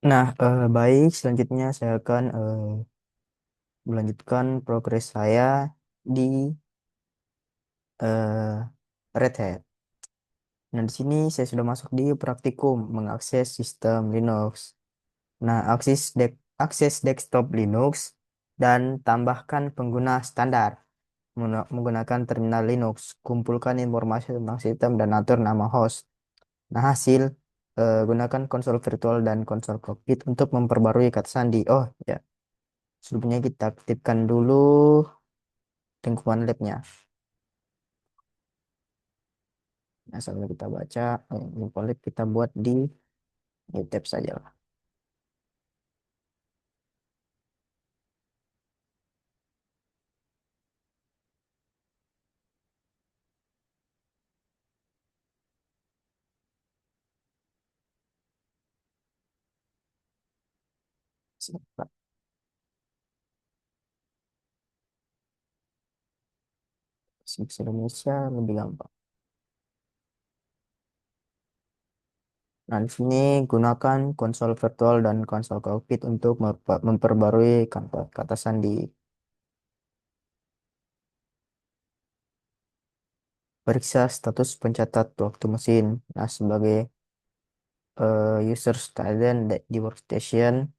Nah, baik, selanjutnya saya akan melanjutkan progres saya di eh, Red Hat. Nah, di sini saya sudah masuk di praktikum mengakses sistem Linux. Nah, akses desktop Linux dan tambahkan pengguna standar menggunakan terminal Linux. Kumpulkan informasi tentang sistem dan atur nama host. Nah, hasil gunakan konsol virtual dan konsol cockpit untuk memperbarui kata sandi. Oh, ya. Sebelumnya kita aktifkan dulu lingkungan labnya. Nah, sambil kita baca, lingkungan lab kita buat di new tab saja lah. Siap. Bahasa Indonesia lebih gampang. Nah, di sini gunakan konsol virtual dan konsol cockpit untuk memperbarui kata sandi. Periksa status pencatat waktu mesin. Nah, sebagai user student di workstation,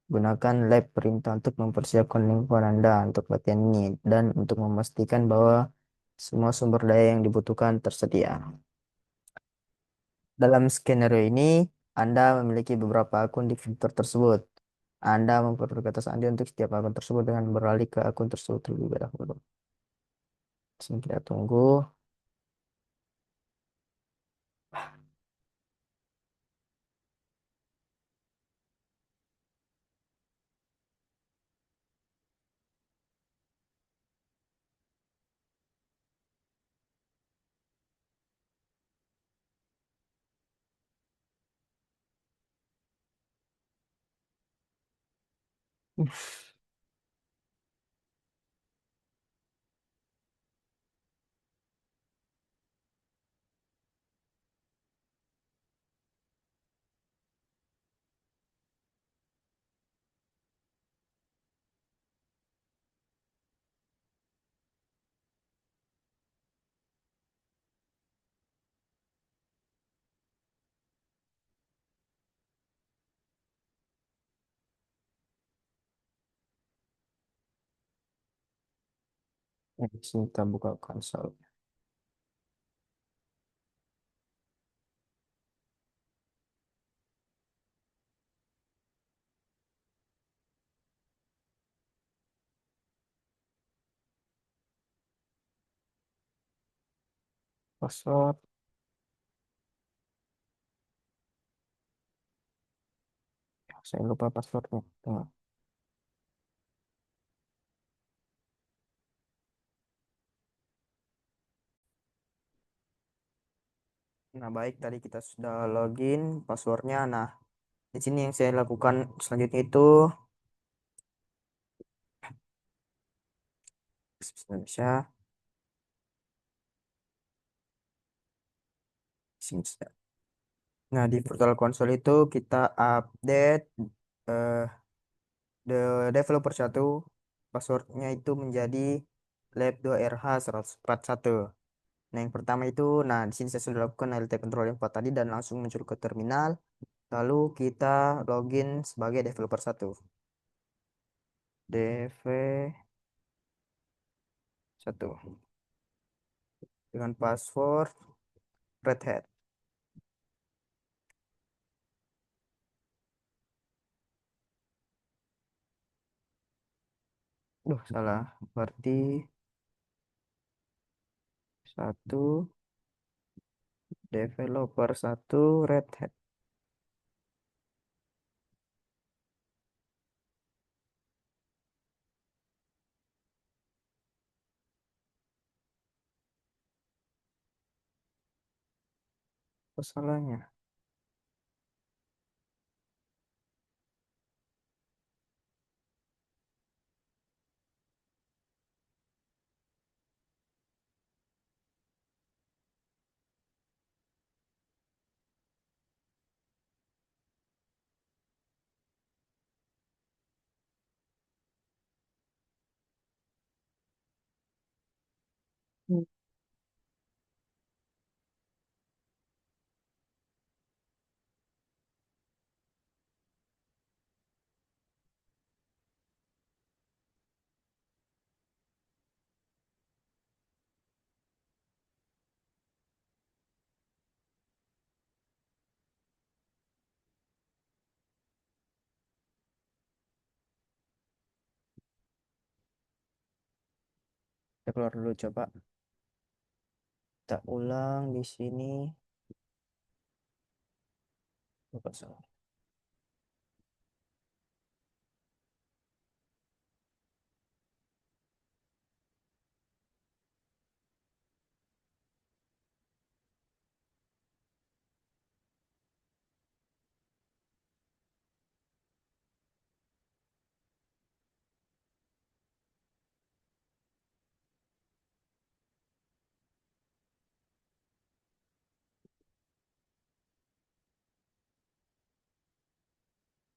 gunakan lab perintah untuk mempersiapkan lingkungan Anda untuk latihan ini dan untuk memastikan bahwa semua sumber daya yang dibutuhkan tersedia. Dalam skenario ini, Anda memiliki beberapa akun di fitur tersebut. Anda memperoleh kata sandi untuk setiap akun tersebut dengan beralih ke akun tersebut terlebih dahulu. Sini kita tunggu. Di sini kita buka konsol. Password. Ya, saya lupa passwordnya. Tunggu. Nah, baik, tadi kita sudah login passwordnya. Nah, di sini yang saya lakukan selanjutnya itu Indonesia. Sini. Nah, di Virtual Console itu kita update eh, the developer satu passwordnya itu menjadi lab2rh141. Nah, yang pertama itu, nah di sini saya sudah lakukan LT control yang 4 tadi dan langsung muncul ke terminal. Lalu kita login sebagai developer satu. Dev1 dengan password Red Hat. Duh, salah. Berarti satu developer satu Red Hat. Apa salahnya? Kita keluar dulu coba. Kita ulang di sini. Lupa salah.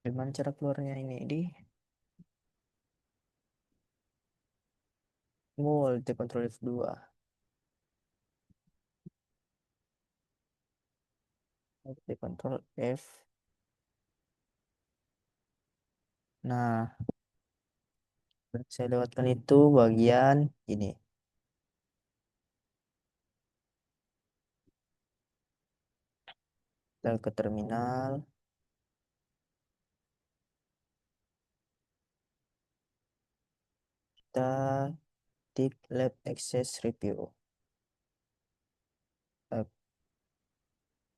Gimana cara keluarnya ini di multi control F2. Multi control F. Nah, saya lewatkan itu bagian ini. Kita ke terminal. Kita tik lab access review.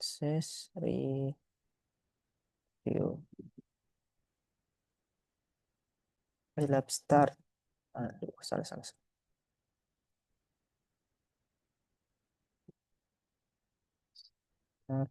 Access review. Lab start. Aduh, salah, salah, salah. Nah,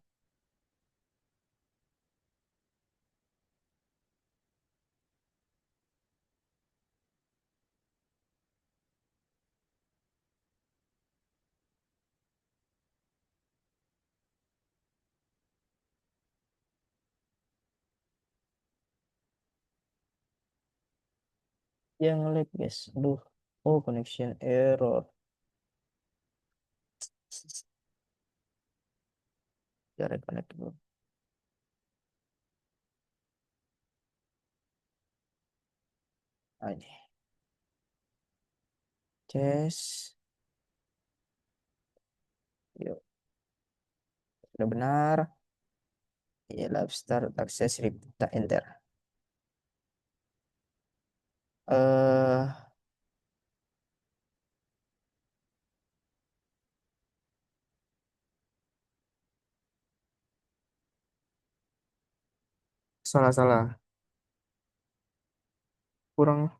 yang lag guys. Aduh. Oh, connection error. Ya, reconnect dulu. Nah, ini. Yes. Yuk, sudah benar. Ya, lab start access review. Kita enter. Eh, salah-salah. Kurang.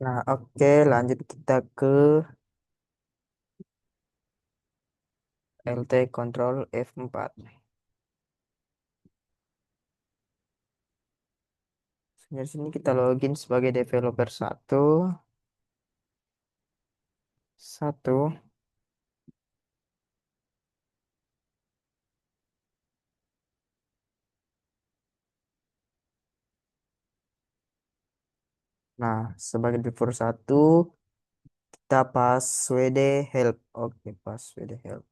Nah, oke, lanjut kita ke LT Control F4. Di sini kita login sebagai developer satu. Satu. Nah, sebagai developer satu, kita password help. Oke, password help.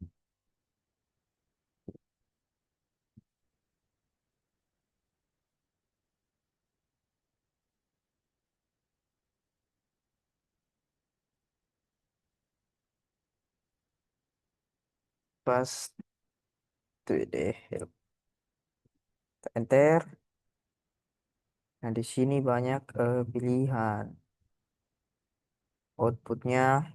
Password help. Kita enter. Nah, di sini banyak pilihan. Outputnya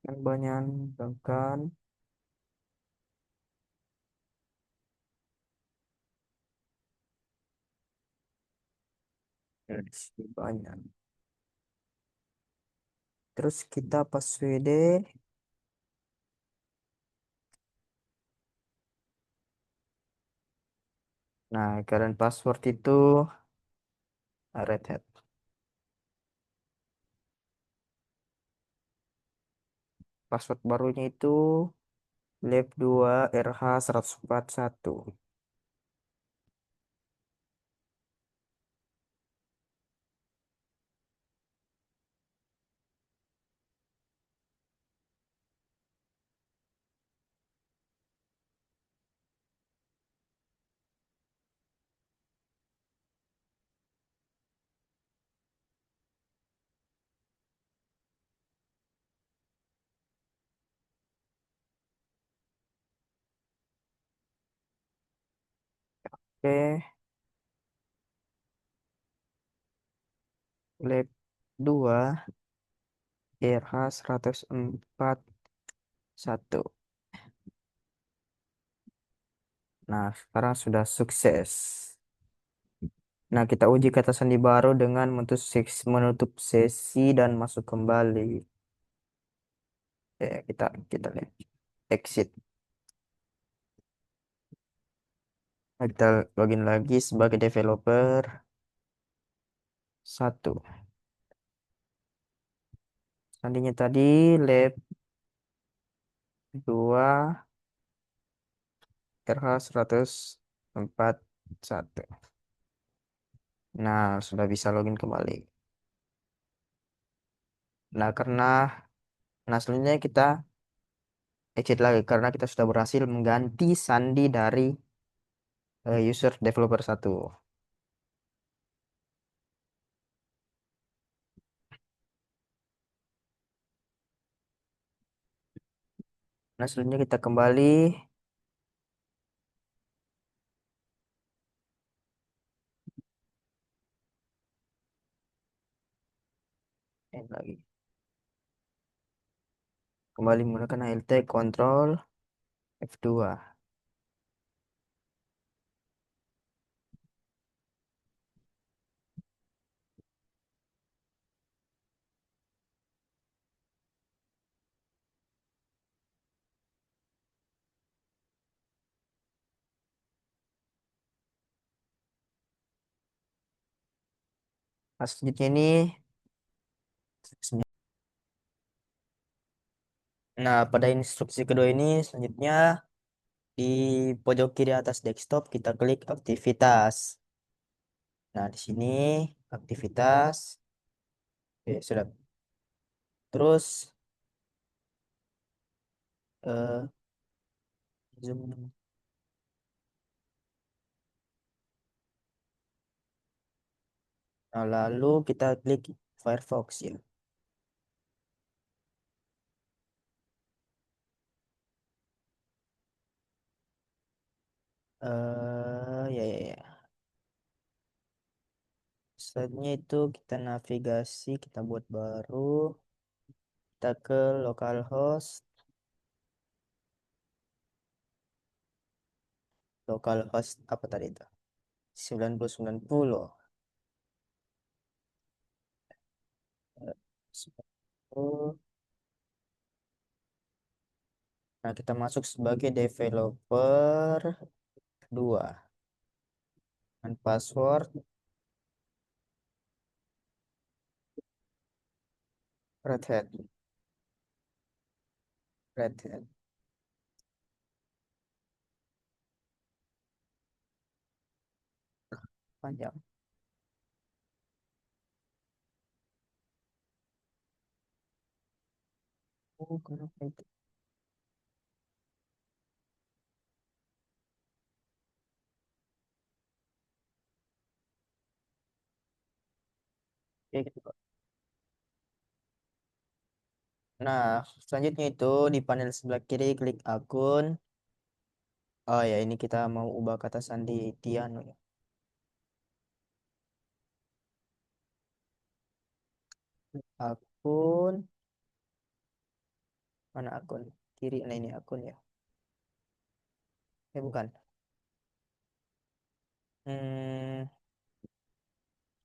yang banyak bahkan banyak. Terus kita password. Nah, current password itu Red Hat. Password barunya itu lab2 RH141. Oke, lab 2 RH141. Nah, sekarang sudah sukses. Nah, kita uji kata sandi baru dengan menutup sesi dan masuk kembali. Kita lihat exit. Nah, kita login lagi sebagai developer 1. Sandinya tadi lab 2 RH141. Nah, sudah bisa login kembali. Nah, selanjutnya kita exit lagi karena kita sudah berhasil mengganti sandi dari user developer 1. Nah, selanjutnya kita kembali lagi. Kembali menggunakan Alt Ctrl F2. Nah, selanjutnya ini Nah, pada instruksi kedua ini selanjutnya di pojok kiri atas desktop kita klik aktivitas. Nah, di sini aktivitas. Sudah. Terus eh, zoom. Nah, lalu kita klik Firefox ya. Ya. Selanjutnya itu kita navigasi, kita buat baru, kita ke localhost apa tadi itu? 9090. Eh, 10. Nah, kita masuk sebagai developer 2 dan password Red Hat. Red Hat panjang. Oh, kenapa itu? Ya, gitu, Pak. Nah, selanjutnya itu di panel sebelah kiri klik akun. Oh ya, ini kita mau ubah kata sandi Tiano ya. Akun, mana akun? Kiri, nah ini akun ya. Bukan. Hmm,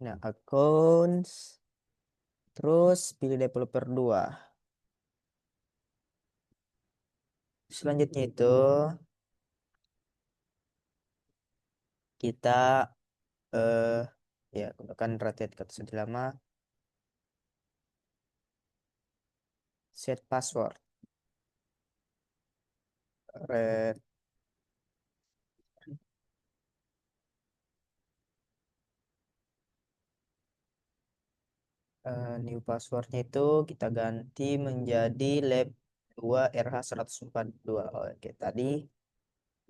nah akun, terus pilih developer 2. Selanjutnya itu kita eh ya gunakan rated kata sandi lama, set password. Red, new passwordnya itu kita ganti menjadi lab 2 RH142. Oke, tadi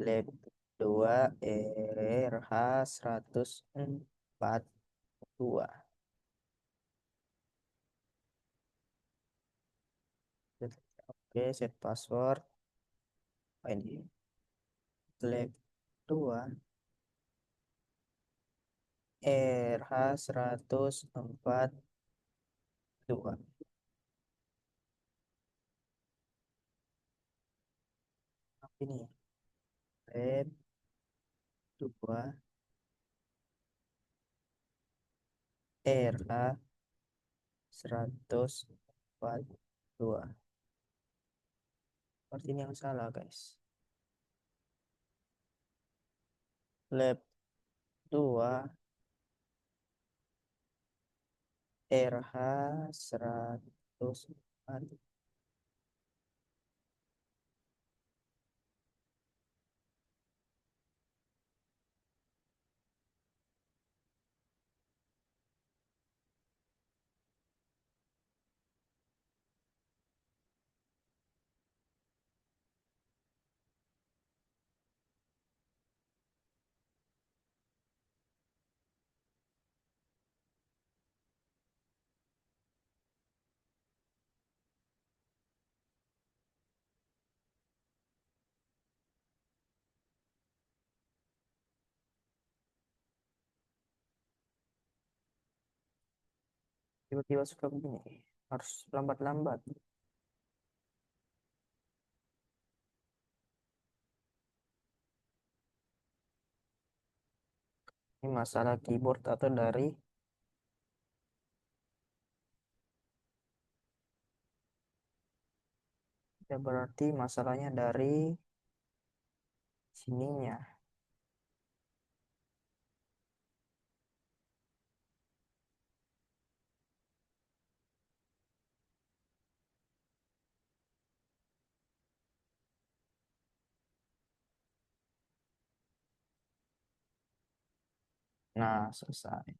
lab 2 RH142. Oke, set password. Oh, ini lab 2 RH142. Apa ini ya? Lab 2 RH142. Berarti ini yang salah, guys. Lab 2 RH104. Tiba-tiba suka begini. Harus lambat-lambat. Ini masalah keyboard atau dari, ya berarti masalahnya dari sininya. Nah, selesai.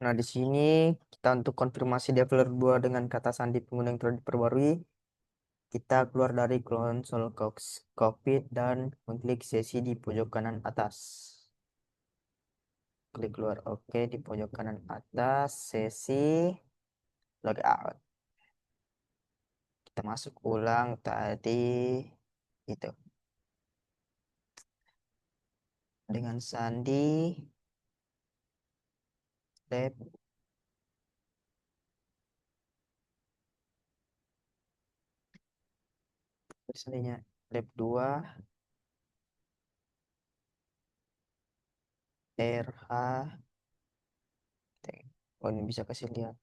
Nah, di sini kita untuk konfirmasi developer 2 dengan kata sandi pengguna yang telah diperbarui, kita keluar dari konsol cockpit dan mengklik sesi di pojok kanan atas. Klik keluar, oke, di pojok kanan atas, sesi logout. Kita masuk ulang tadi itu dengan sandi lab, sandinya lab 2 RH. Oh, ini bisa kasih lihat.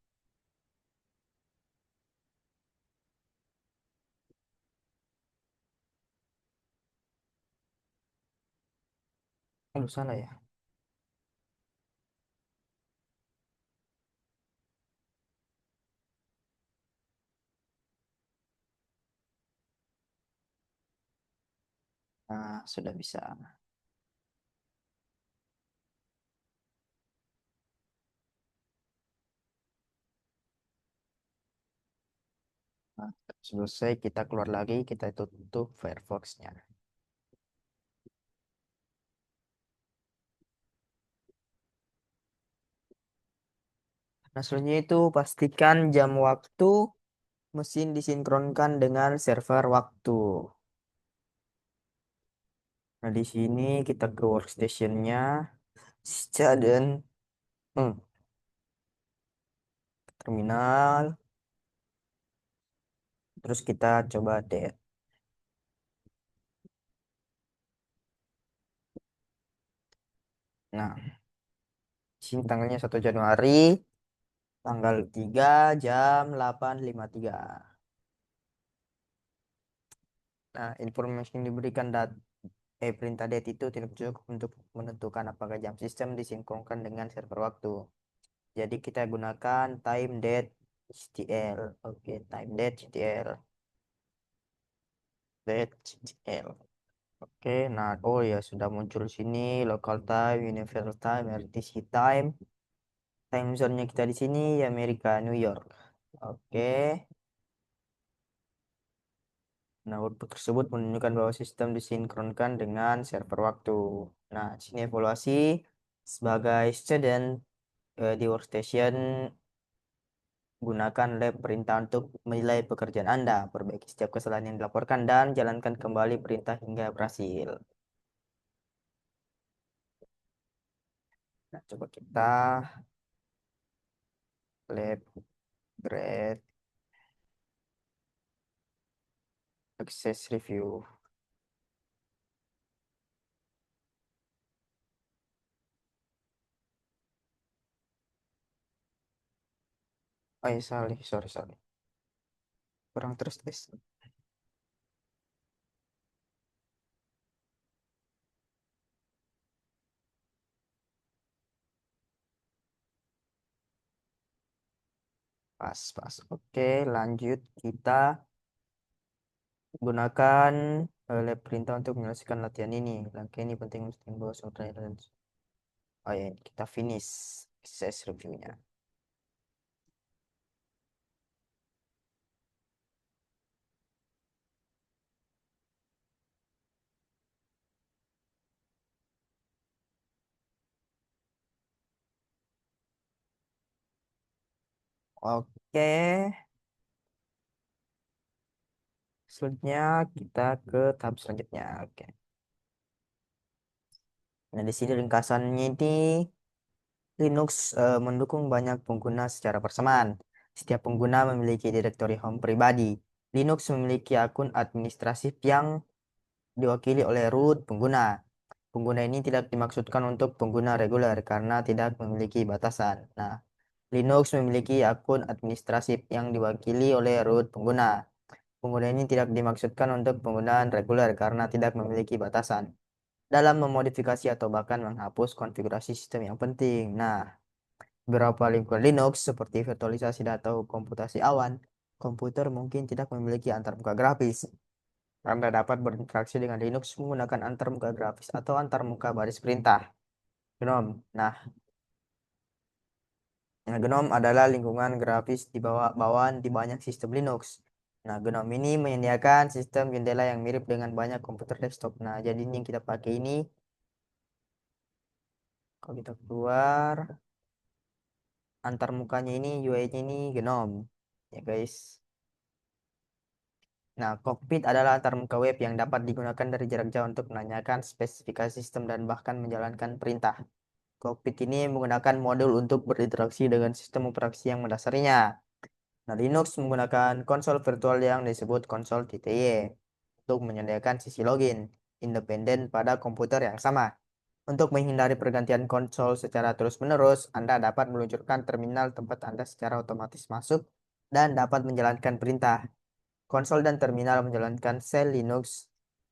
Oh, salah ya. Nah, sudah bisa. Nah, selesai kita keluar lagi, kita tutup Firefox-nya. Nah, selanjutnya itu pastikan jam waktu mesin disinkronkan dengan server waktu. Nah, di sini kita ke workstation-nya, dan hmm, terminal, terus kita coba date. Nah, di sini tanggalnya 1 Januari, tanggal 3 jam 8.53. Nah, informasi yang diberikan perintah date itu tidak cukup untuk menentukan apakah jam sistem disinkronkan dengan server waktu. Jadi kita gunakan time date HTL. Oke, time date HTL. Date HTL. Oke, nah, oh ya, sudah muncul sini local time, universal time, RTC time. Time zone-nya kita di sini Amerika, New York. Oke. Nah, output tersebut menunjukkan bahwa sistem disinkronkan dengan server waktu. Nah, di sini evaluasi sebagai student di workstation, gunakan lab perintah untuk menilai pekerjaan Anda, perbaiki setiap kesalahan yang dilaporkan dan jalankan kembali perintah hingga berhasil. Nah, coba kita lab grade access review. Oh ya, sorry. Kurang terus guys. Pas. Oke, lanjut kita gunakan lab perintah untuk menyelesaikan latihan ini. Langkah ini penting untuk membawa software dan oh ya, kita finish access reviewnya. Oke, selanjutnya kita ke tahap selanjutnya. Oke. Nah, di sini ringkasannya ini Linux mendukung banyak pengguna secara bersamaan. Setiap pengguna memiliki direktori home pribadi. Linux memiliki akun administratif yang diwakili oleh root pengguna. Pengguna ini tidak dimaksudkan untuk pengguna reguler karena tidak memiliki batasan. Nah, Linux memiliki akun administratif yang diwakili oleh root pengguna. Pengguna ini tidak dimaksudkan untuk penggunaan reguler karena tidak memiliki batasan dalam memodifikasi atau bahkan menghapus konfigurasi sistem yang penting. Nah, beberapa lingkungan Linux seperti virtualisasi data atau komputasi awan, komputer mungkin tidak memiliki antarmuka grafis. Anda dapat berinteraksi dengan Linux menggunakan antarmuka grafis atau antarmuka baris perintah. GNOME. GNOME adalah lingkungan grafis di bawah bawaan di banyak sistem Linux. Nah, GNOME ini menyediakan sistem jendela yang mirip dengan banyak komputer desktop. Nah, jadi ini yang kita pakai ini, kalau kita keluar, antarmukanya ini, UI-nya ini GNOME. Ya, guys. Nah, cockpit adalah antarmuka web yang dapat digunakan dari jarak jauh untuk menanyakan spesifikasi sistem dan bahkan menjalankan perintah. Cockpit ini menggunakan modul untuk berinteraksi dengan sistem operasi yang mendasarinya. Nah, Linux menggunakan konsol virtual yang disebut konsol TTY untuk menyediakan sisi login independen pada komputer yang sama. Untuk menghindari pergantian konsol secara terus-menerus, Anda dapat meluncurkan terminal tempat Anda secara otomatis masuk dan dapat menjalankan perintah. Konsol dan terminal menjalankan shell Linux.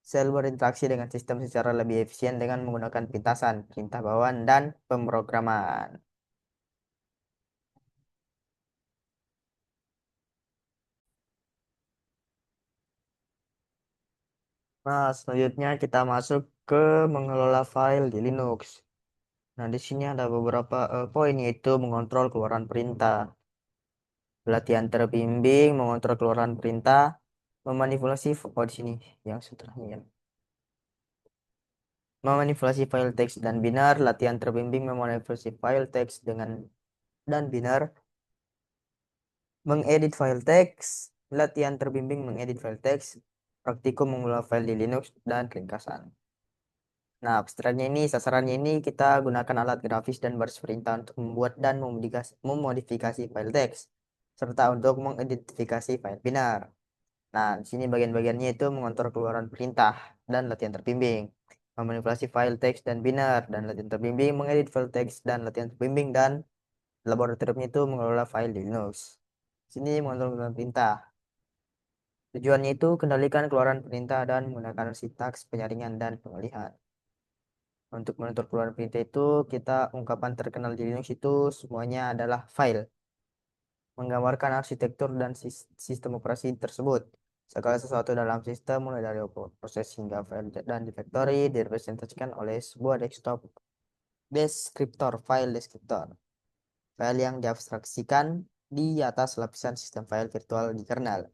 Shell berinteraksi dengan sistem secara lebih efisien dengan menggunakan pintasan, perintah bawaan, dan pemrograman. Nah, selanjutnya kita masuk ke mengelola file di Linux. Nah, di sini ada beberapa poin yaitu mengontrol keluaran perintah, latihan terbimbing, mengontrol keluaran perintah, memanipulasi oh di sini yang setelahnya ya. Memanipulasi file teks dan binar, latihan terbimbing memanipulasi file teks dengan dan binar, mengedit file teks, latihan terbimbing mengedit file teks, praktikum mengelola file di Linux dan ringkasan. Nah, abstraknya ini, sasarannya ini kita gunakan alat grafis dan baris perintah untuk membuat dan memodifikasi file teks, serta untuk mengidentifikasi file binar. Nah, di sini bagian-bagiannya itu mengontrol keluaran perintah dan latihan terbimbing, memanipulasi file teks dan binar, dan latihan terbimbing, mengedit file teks dan latihan terbimbing, dan laboratoriumnya itu mengelola file di Linux. Di sini mengontrol keluaran perintah. Tujuannya itu kendalikan keluaran perintah dan menggunakan sintaks penyaringan dan pengalihan. Untuk menentukan keluaran perintah itu, kita ungkapan terkenal di Linux itu semuanya adalah file, menggambarkan arsitektur dan sistem operasi tersebut. Segala sesuatu dalam sistem, mulai dari proses hingga file dan directory, direpresentasikan oleh sebuah desktop deskriptor, file deskriptor. File yang diabstraksikan di atas lapisan sistem file virtual di kernel.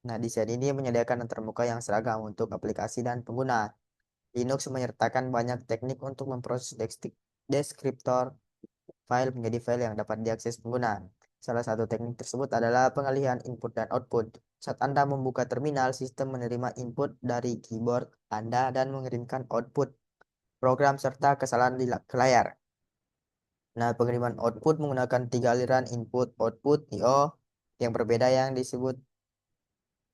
Nah, desain ini menyediakan antarmuka yang seragam untuk aplikasi dan pengguna. Linux menyertakan banyak teknik untuk memproses deskriptor file menjadi file yang dapat diakses pengguna. Salah satu teknik tersebut adalah pengalihan input dan output. Saat Anda membuka terminal, sistem menerima input dari keyboard Anda dan mengirimkan output program serta kesalahan ke layar. Nah, pengiriman output menggunakan tiga aliran input, output, I/O yang berbeda yang disebut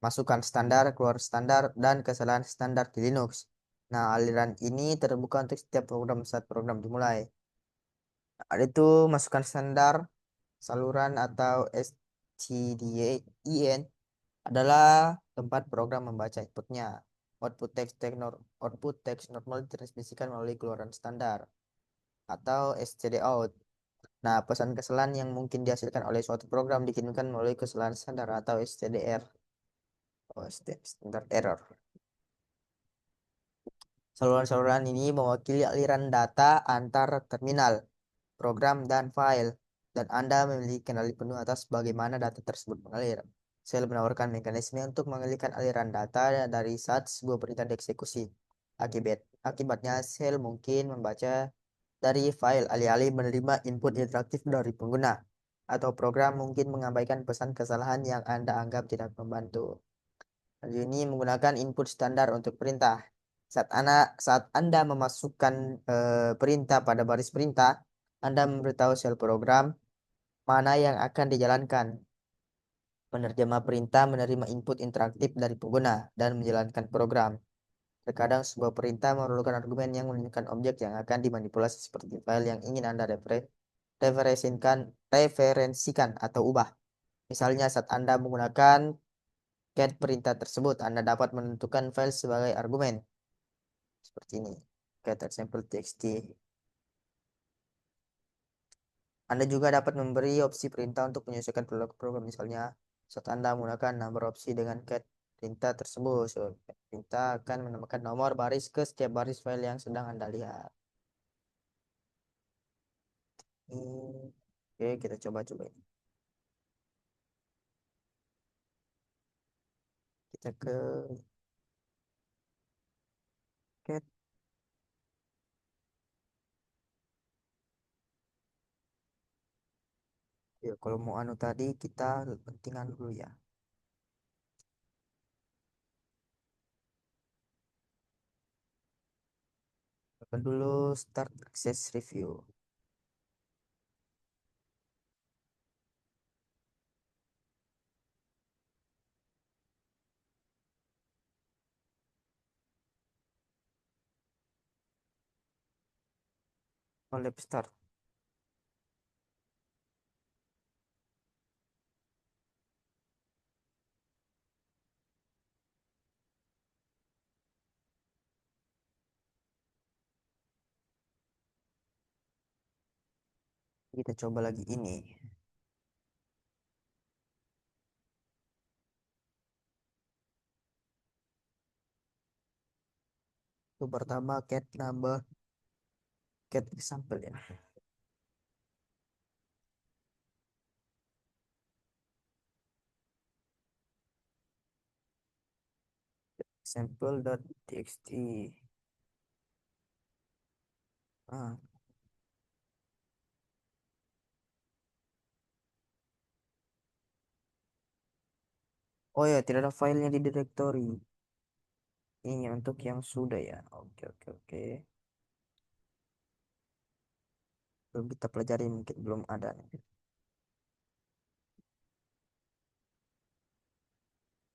masukan standar, keluar standar, dan kesalahan standar di Linux. Nah, aliran ini terbuka untuk setiap program saat program dimulai. Ada itu masukan standar, saluran atau STDIN adalah tempat program membaca inputnya. Output teks normal ditransmisikan melalui keluaran standar atau stdout. Nah, pesan kesalahan yang mungkin dihasilkan oleh suatu program dikirimkan melalui kesalahan standar atau STDR. Oh, standard error. Saluran-saluran ini mewakili aliran data antar terminal, program, dan file, dan Anda memiliki kendali penuh atas bagaimana data tersebut mengalir. Shell menawarkan mekanisme untuk mengalihkan aliran data dari saat sebuah perintah dieksekusi. Akibatnya, Shell mungkin membaca dari file alih-alih menerima input interaktif dari pengguna, atau program mungkin mengabaikan pesan kesalahan yang Anda anggap tidak membantu. Hal ini menggunakan input standar untuk perintah. Saat Anda memasukkan perintah pada baris perintah, Anda memberitahu sel program mana yang akan dijalankan. Penerjemah perintah menerima input interaktif dari pengguna dan menjalankan program. Terkadang sebuah perintah memerlukan argumen yang menunjukkan objek yang akan dimanipulasi seperti file yang ingin Anda referensikan atau ubah. Misalnya saat Anda menggunakan get perintah tersebut, Anda dapat menentukan file sebagai argumen. Seperti ini. Get example txt. Anda juga dapat memberi opsi perintah untuk menyesuaikan perilaku program. Misalnya, saat Anda menggunakan nomor opsi dengan get perintah tersebut, so, perintah akan menambahkan nomor baris ke setiap baris file yang sedang Anda lihat. Oke, kita coba-coba ini. Kita ke get. Ya, kalau mau anu tadi kita pentingan dulu ya. Tekan dulu start access review. Oleh start. Kita coba lagi ini. Itu pertama get number, get example ya. Example.txt. Ah. Oh ya, tidak ada filenya di directory. Ini untuk yang sudah ya. Oke, oke, oke. Belum kita pelajari, mungkin belum ada nih.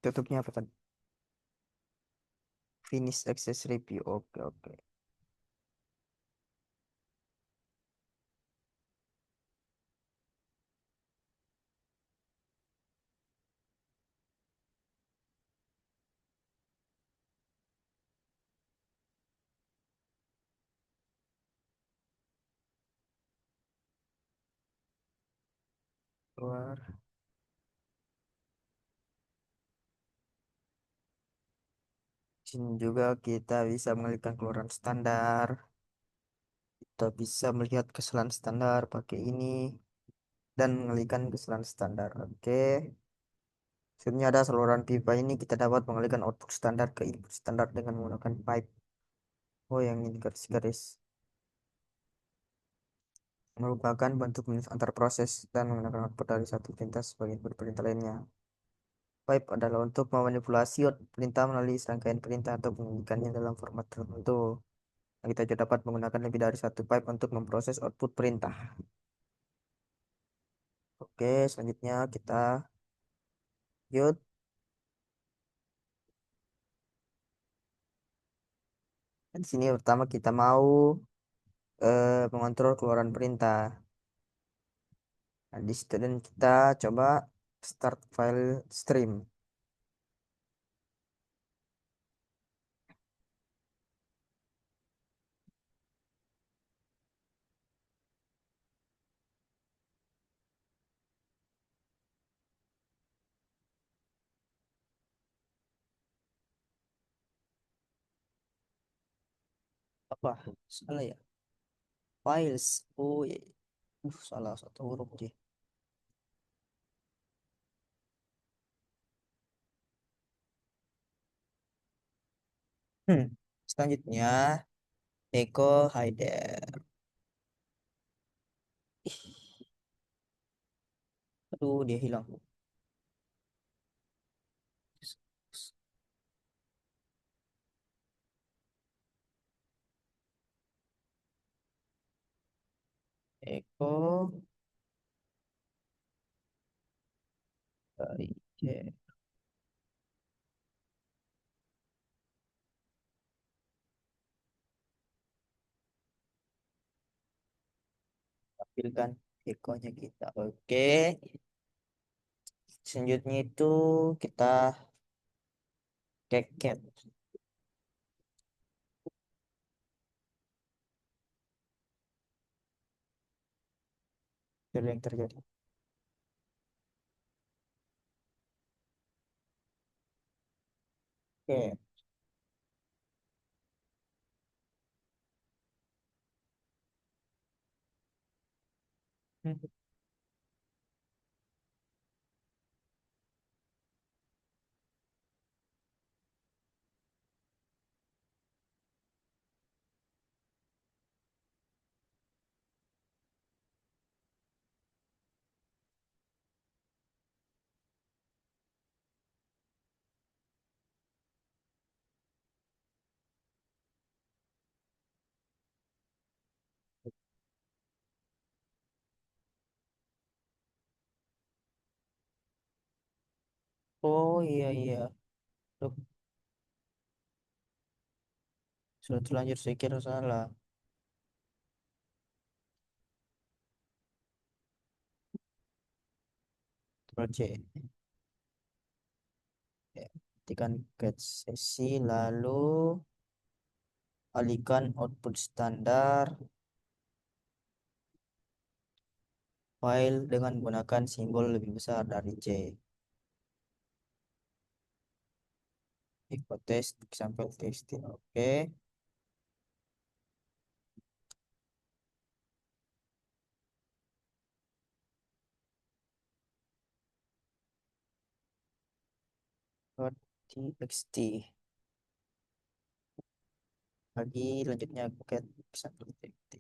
Tutupnya apa tadi? Finish access review. Oke, oke. Keluar. Sini juga kita bisa mengalihkan keluaran standar. Kita bisa melihat kesalahan standar pakai ini dan mengalihkan kesalahan standar. Oke. Selanjutnya ada saluran pipa ini kita dapat mengalihkan output standar ke input standar dengan menggunakan pipe. Oh, yang ini garis-garis merupakan bentuk antar proses dan menggunakan output dari satu perintah sebagai input perintah lainnya. Pipe adalah untuk memanipulasi output perintah melalui serangkaian perintah atau mengirimkannya dalam format tertentu. Kita juga dapat menggunakan lebih dari satu pipe untuk memproses output perintah. Oke, selanjutnya kita yuk. Di sini pertama kita mau mengontrol keluaran perintah. Nah, di situ dan kita coba start file stream. Apa? Salah ya? Files. Oh, iya. Salah satu huruf sih. Hmm. Selanjutnya, Eko Haider. Ih, aduh, dia hilang. Eko Haider. Tampilkan Ekonya kita. Oke. Selanjutnya itu kita keket. Itu yang terjadi. Oke. Hmm. Oh iya iya. Loh, sudah terlanjur saya kira salah. Control C. Ya, ketikkan get sesi lalu alihkan output standar file dengan menggunakan simbol lebih besar dari C. Equal test sampai text. Oke. Dot txt. Lagi lanjutnya get sampai text.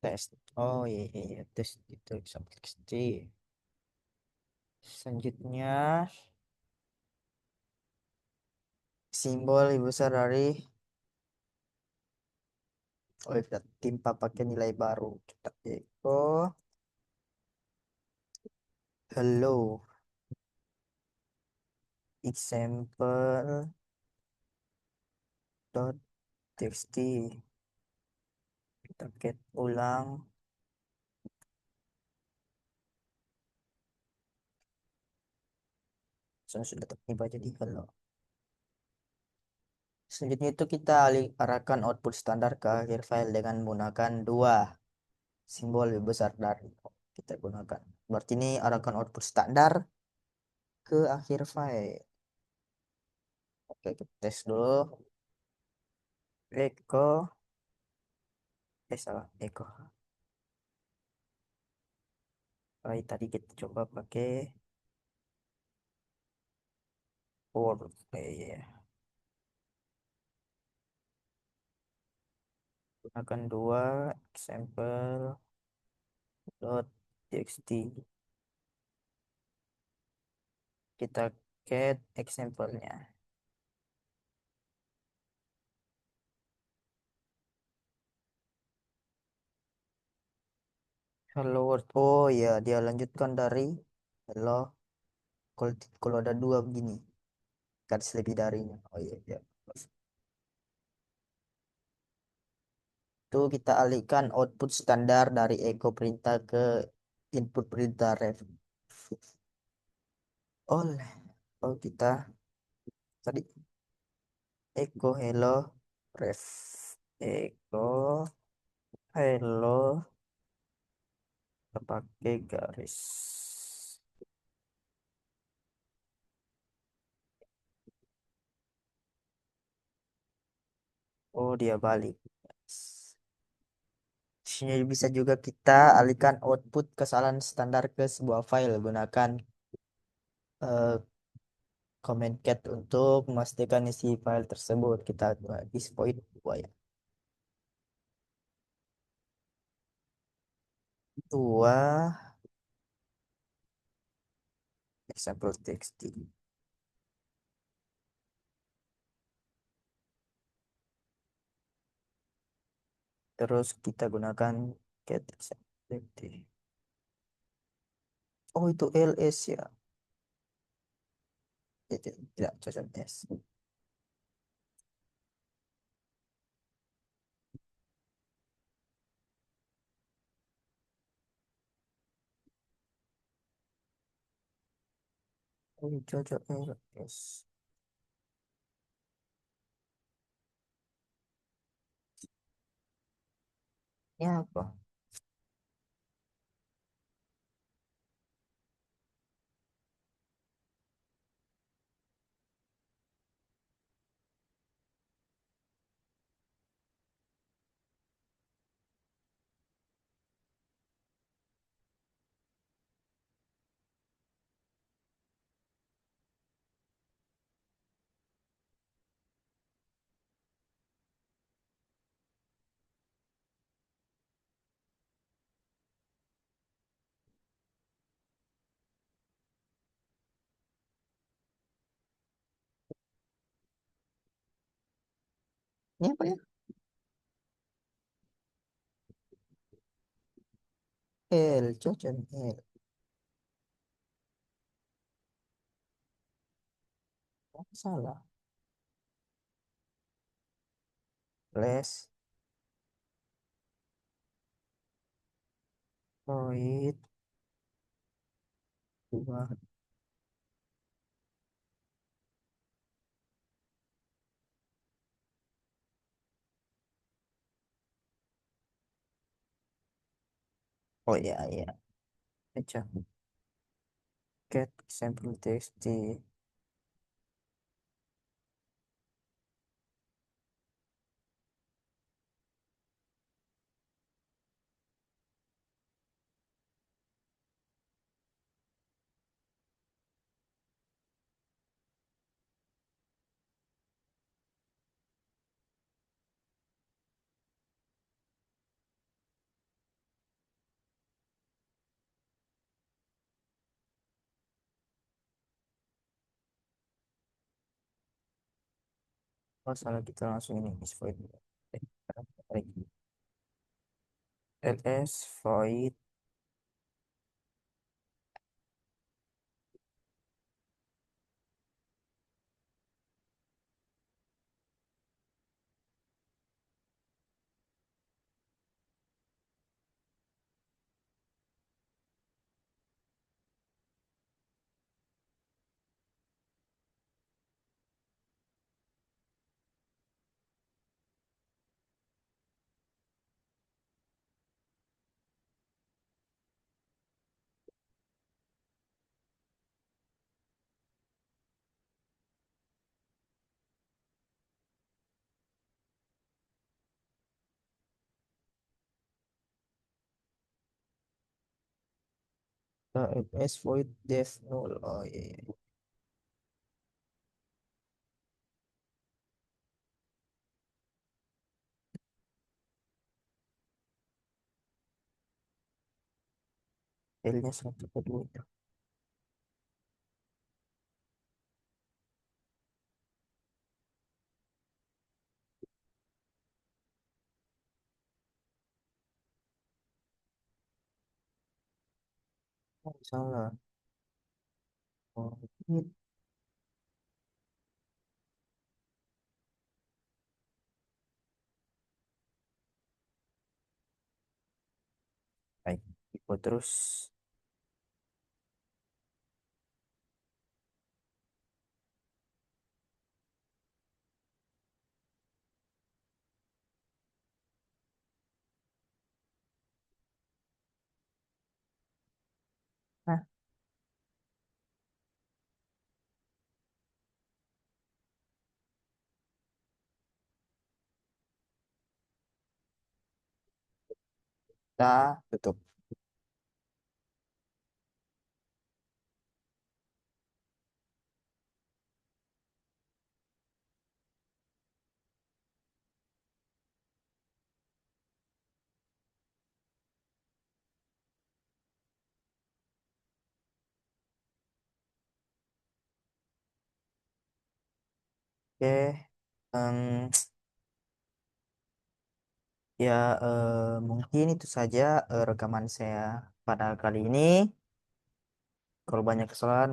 Test. Oh iya iya iya. Test itu sampai text. Selanjutnya simbol lebih besar dari kita timpa pakai nilai baru. Kita echo hello example dot txt. Kita get ulang. Sudah tertiba jadi hello. Selanjutnya itu kita arahkan output standar ke akhir file dengan menggunakan dua simbol lebih besar dari kita gunakan. Berarti ini arahkan output standar ke akhir file. Oke, kita tes dulu. Echo, salah, echo. Baik, tadi kita coba pakai Word. Iya. Gunakan dua example dot txt. Kita get example-nya. Hello World. Oh iya, dia lanjutkan dari hello. Kalau ada dua begini, garis lebih darinya. Oh iya, iya. Itu kita alihkan output standar dari echo perintah ke input perintah ref. Oleh, oh kita tadi echo hello ref. Echo hello kita pakai garis. Oh dia balik. Sini bisa juga kita alihkan output kesalahan standar ke sebuah file gunakan eh, comment cat untuk memastikan isi file tersebut. Kita is void ya. Dua example text. Terus kita gunakan get example text. Oh itu ls ya. Tidak cocok s. Oh cocok ls. Ini apa? Ini apa ya? L cocok L. Oh, salah. Les void dua. Oh iya iya. Cocok. Get example text di oh salah kita langsung ini is void. Tarik. ls void ls void def null. Oh iya, iya. L-nya satu kedua. Oh, salah. Oh, gitu. Baik. Ikut terus. Nah, kita tutup. Oke. Em, ya, mungkin itu saja rekaman saya pada kali ini. Kalau banyak kesalahan,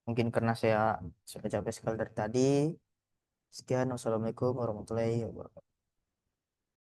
mungkin karena saya sudah capek sekali dari tadi. Sekian, wassalamualaikum warahmatullahi wabarakatuh.